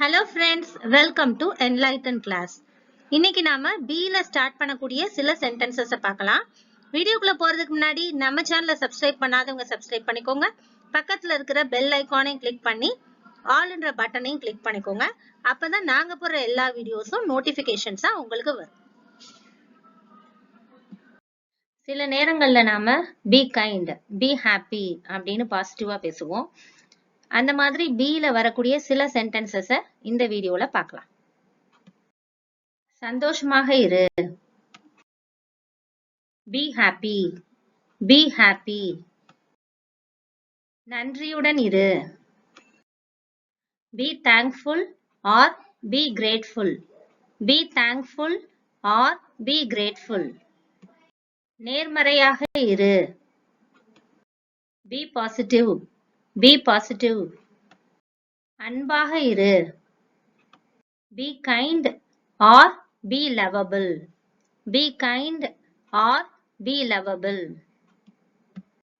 Hello friends, welcome to Enlighten class. இன்னைக்கு நாம B ல ஸ்டார்ட் பண்ணக்கூடிய சில sentences பார்க்கலாம். வீடியோக்குள்ள போறதுக்கு முன்னாடி நம்ம சேனலை சப்ஸ்கிரைப் பண்ணாதவங்க சப்ஸ்கிரைப் பண்ணிக்கோங்க. பக்கத்துல இருக்கிற பெல் ஐகானையும் கிளிக் பண்ணி ஆல்ன்ற பட்டனையும் கிளிக் பண்ணிக்கோங்க. அப்பதான் நாங்க போற எல்லா வீடியோஸும் நோட்டிபிகேஷன்ஸா உங்களுக்கு வரும். சில நேரங்கள்ல நாம be kind, be happy அப்படின்னு பாசிட்டிவா பேசுவோம். அந்த மாதிரி B ல வரக்கூடிய சில சென்டென்சஸ இந்த வீடியோல பார்க்கலாம். சந்தோஷமாக இரு. Be happy. Be happy. நன்றியுடன் இரு. Be thankful or be grateful. Be thankful or be grateful. நேர்மறையாக இரு. Be positive. Be positive. அன்பாக இரு. Be kind or be lovable. Be kind or be lovable.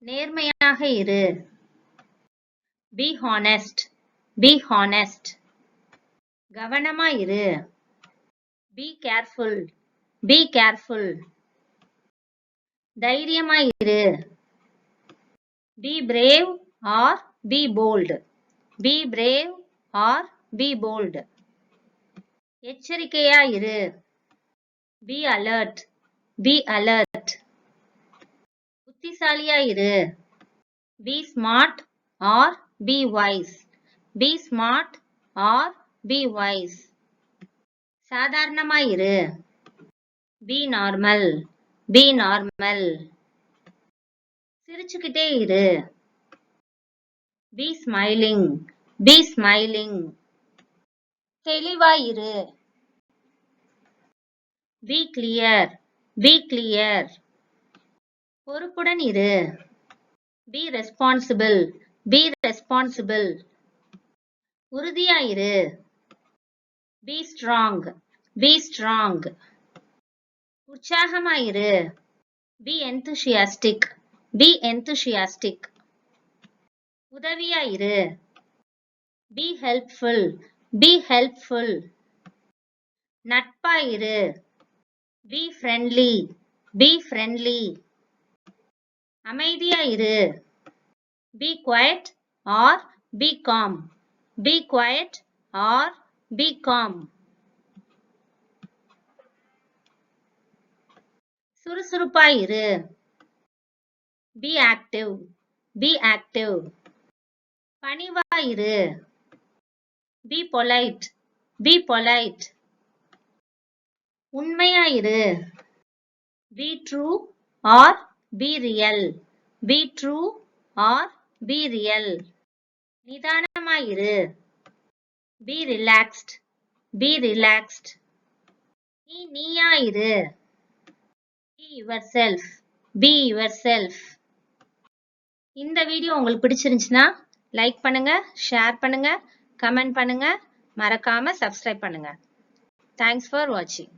நேர்மையாக இரு. Be honest. Be honest. கவனமா இரு. Be careful. Be careful. தைரியமா இரு. Be brave or be bold. Be brave or be bold. எச்சரிக்கையா இரு. Be alert. Be alert. புத்திசாலியா இரு. Be smart or be wise. Be smart or be wise. சாதாரணமா இரு. Be normal. Be normal. சிரிச்சுக்கிட்டே இரு. Be smiling. Be smiling. தெளிவா இரு. Be clear. Be clear. பொறுப்புடன் இரு. Be responsible. Be responsible. உறுதியா இரு. Be strong. Be strong. உற்சாகமா இரு. Be enthusiastic. Be enthusiastic. உதவியா இரு. Be helpful. Be helpful. நட்பா இரு. Be friendly. Be friendly. அமைதியா இரு. Be quiet or be calm. Be quiet or be calm. சுறுசுறுப்பா இரு. Be active. Be active. பணிவா இரு. Be polite. Be polite. உண்மையா இரு. Be true or be real. Be true or be real. நிதானமா இரு. Be relaxed. Be relaxed. நீயா இரு. Be yourself. Be yourself. இந்த வீடியோ உங்களுக்கு பிடிச்சிருந்துச்சுன்னா லைக் பண்ணுங்க, ஷேர் பண்ணுங்க, கமெண்ட் பண்ணுங்க, மறக்காம சப்ஸ்கிரைப் பண்ணுங்க. Thanks for watching.